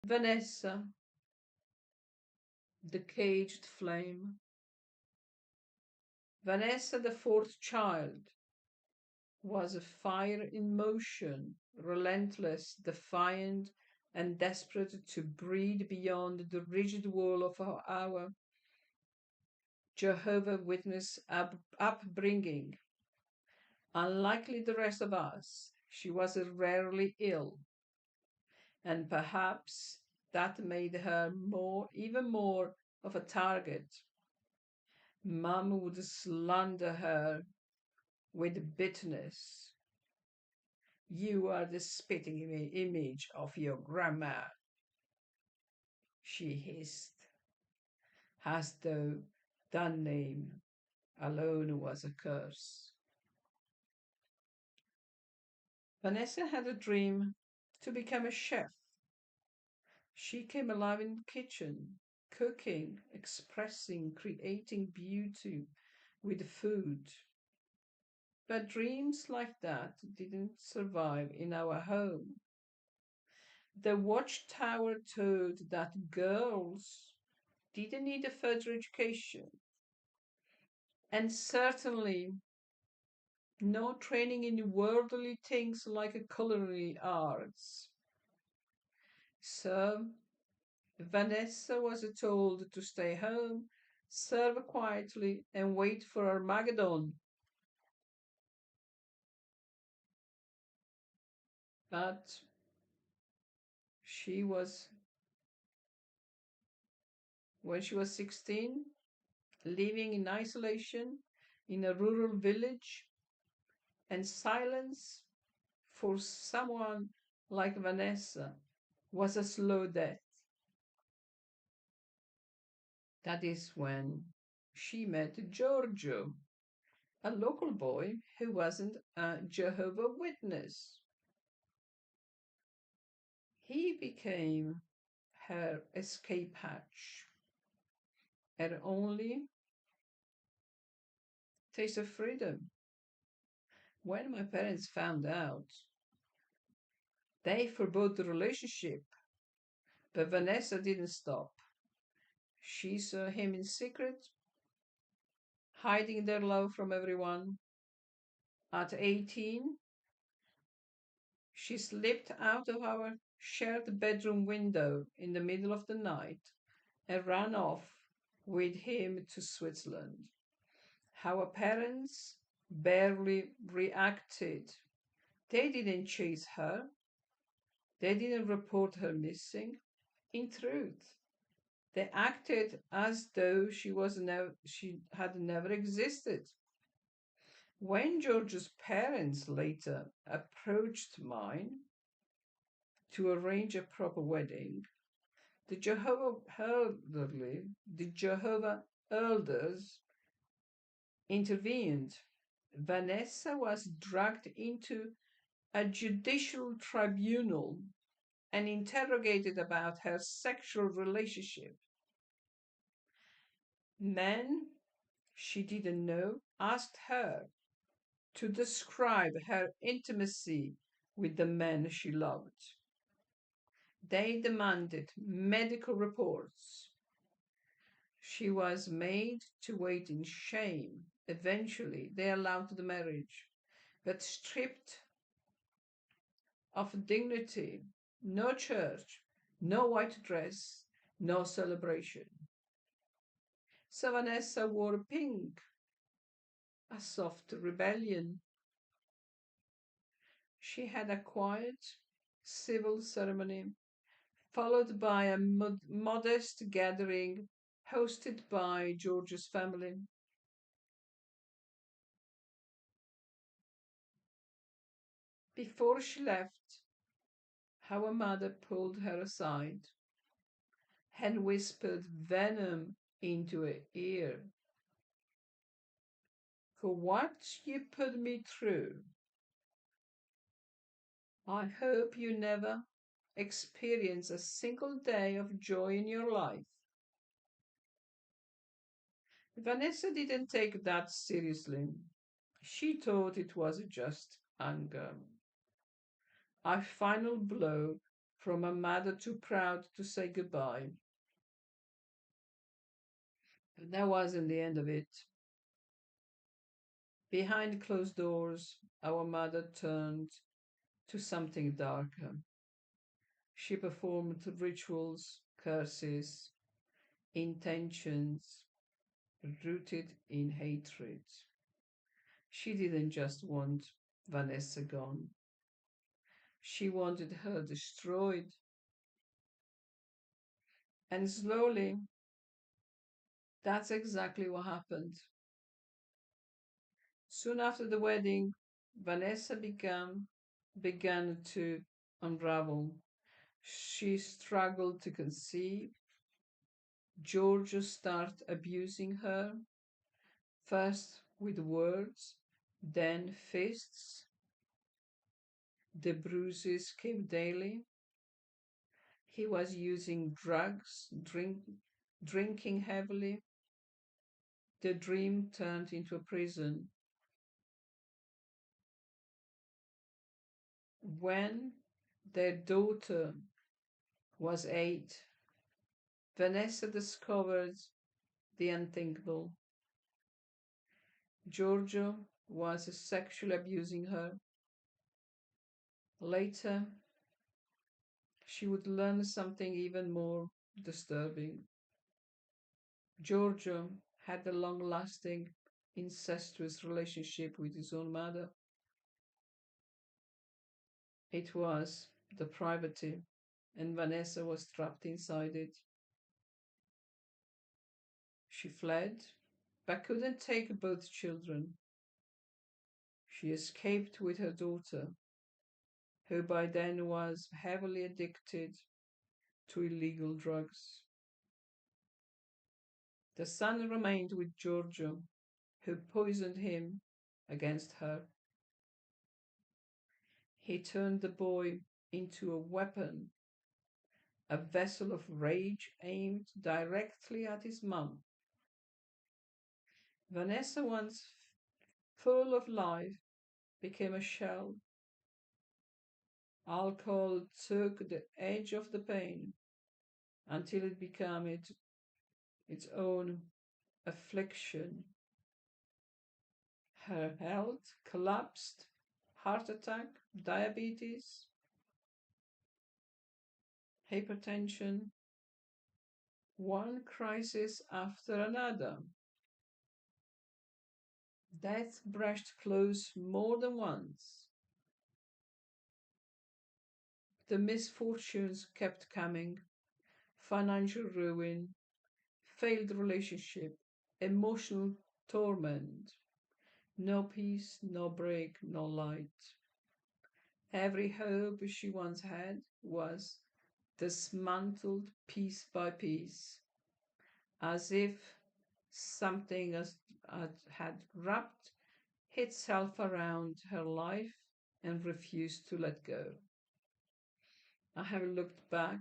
Vanessa, the caged flame. Vanessa, the fourth child, was a fire in motion, relentless, defiant, and desperate to breed beyond the rigid wall of her our Jehovah Witness upbringing. Unlike the rest of us, she was rarely ill, and perhaps that made her even more of a target. Mum would slander her with bitterness. You are the spitting image of your grandma, she hissed, as though that name alone was a curse. Vanessa had a dream to become a chef. She came alive in the kitchen, cooking, expressing, creating beauty with food. But dreams like that didn't survive in our home. The watchtower taught that girls didn't need a further education, and certainly no training in worldly things like culinary arts. So Vanessa was told to stay home, serve quietly, and wait for Armageddon. But she was, when she was 16, living in isolation in a rural village, and silence for someone like Vanessa was a slow death. That is when she met Giorgio, a local boy who wasn't a Jehovah Witness. He became her escape hatch, her only taste of freedom. When my parents found out, they forbade the relationship, but Vanessa didn't stop. She saw him in secret, hiding their love from everyone. At 18, she slipped out of our shared bedroom window in the middle of the night and ran off with him to Switzerland. Our parents barely reacted. They didn't chase her, they didn't report her missing. In truth, they acted as though she had never existed. When George's parents later approached mine to arrange a proper wedding, the Jehovah elders intervened. Vanessa was dragged into a judicial tribunal and interrogated about her sexual relationship. Men she didn't know asked her to describe her intimacy with the men she loved. They demanded medical reports. She was made to wait in shame. Eventually, they allowed the marriage, but stripped of dignity. No church, no white dress, no celebration. So Vanessa wore pink, a soft rebellion. She had a quiet, civil ceremony, followed by a modest gathering hosted by George's family. Before she left, our mother pulled her aside and whispered venom into her ear. For what you put me through, I hope you never experience a single day of joy in your life. Vanessa didn't take that seriously. She thought it was just anger. A final blow from a mother too proud to say goodbye. But that wasn't the end of it. Behind closed doors, our mother turned to something darker. She performed rituals, curses, intentions rooted in hatred. She didn't just want Vanessa gone, she wanted her destroyed. And slowly, that's exactly what happened. Soon after the wedding, Vanessa began to unravel. She struggled to conceive. Giorgio started abusing her, first with words, then fists. The bruises came daily. He was using drugs, drinking heavily. The dream turned into a prison. When their daughter was 8, Vanessa discovered the unthinkable. Giorgio was sexually abusing her. Later, she would learn something even more disturbing. Giorgio had a long lasting incestuous relationship with his own mother. It was the private, and Vanessa was trapped inside it. She fled, but couldn't take both children. She escaped with her daughter, who by then was heavily addicted to illegal drugs. The son remained with Giorgio, who poisoned him against her. He turned the boy into a weapon, a vessel of rage aimed directly at his mum. Vanessa, once full of life, became a shell. Alcohol took the edge off the pain until it became its own affliction. Her health collapsed, heart attack, diabetes, hypertension, one crisis after another. Death brushed close more than once. The misfortunes kept coming: financial ruin, failed relationship, emotional torment, no peace, no break, no light. Every hope she once had was dismantled piece by piece, as if something had wrapped itself around her life and refused to let go. I have looked back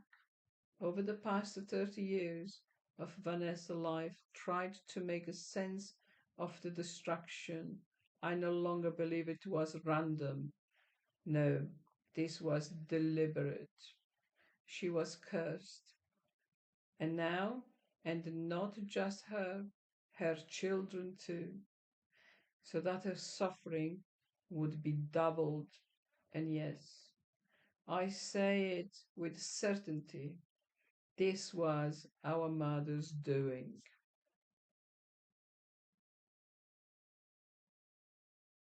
over the past 30 years of Vanessa's life, tried to make a sense of the destruction. I no longer believe it was random. No, this was deliberate. She was cursed. And now, and not just her children too, so that her suffering would be doubled. And yes, I say it with certainty, this was our mother's doing.